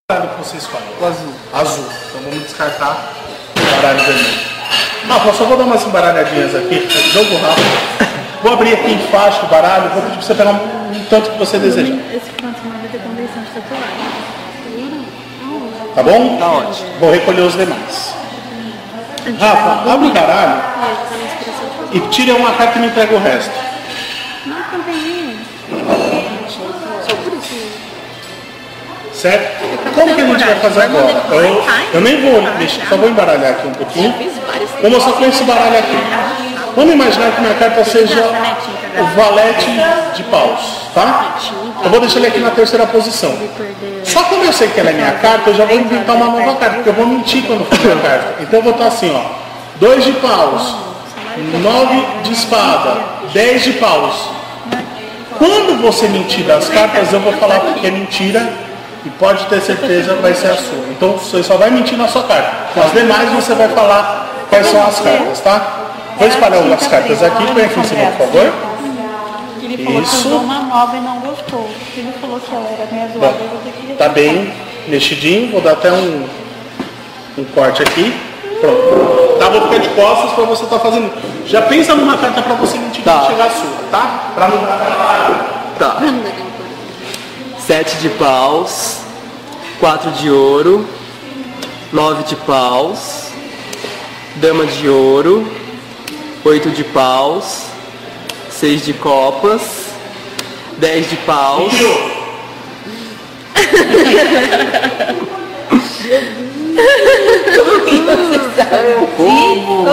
baralho que você escolhe? O azul. Azul. Então vamos descartar o baralho vermelho. Eu só vou dar umas embaralhadinhas aqui, jogo rápido. Vou abrir aqui em faixa o baralho, vou pedir para você pegar um tanto que você deseja. Esse final de semana vai ter convenção de tatuagem. Tá bom? Tá ótimo. Vou recolher os demais. Rafa, abre o baralho e tira uma carta e me entrega o resto. Não, também. Só por isso. Certo? Como que a gente vai fazer agora? Eu nem vou mexer, só vou embaralhar aqui um pouquinho. Vou mostrar com esse baralho aqui. Vamos imaginar que minha carta seja o valete de paus, tá? Eu vou deixar ele aqui na terceira posição. Só como eu sei que ela é minha carta, eu já vou inventar uma nova carta, porque eu vou mentir quando for minha carta. Então eu vou estar assim, ó. 2 de paus, 9 de espada, 10 de paus. Quando você mentir das cartas, eu vou falar que é mentira e pode ter certeza vai ser a sua. Então você só vai mentir na sua carta. As demais você vai falar quais são as cartas, tá? Vou espalhar as cartas aqui, põe aqui em cima, por favor. Ele falou que usou uma nova e não gostou. Ele falou que ela era meio zoada, eu vou ter que... Tá bem mexidinho, vou dar até um corte aqui. Pronto. Tá, vou ficar de costas pra você estar fazendo. Já pensa numa carta pra você mentir quando chegar a sua, tá? Pra não dar. Tá. 7 de paus, 4 de ouro, 9 de paus, dama de ouro, 8 de paus, 6 de copas, 10 de paus. Como?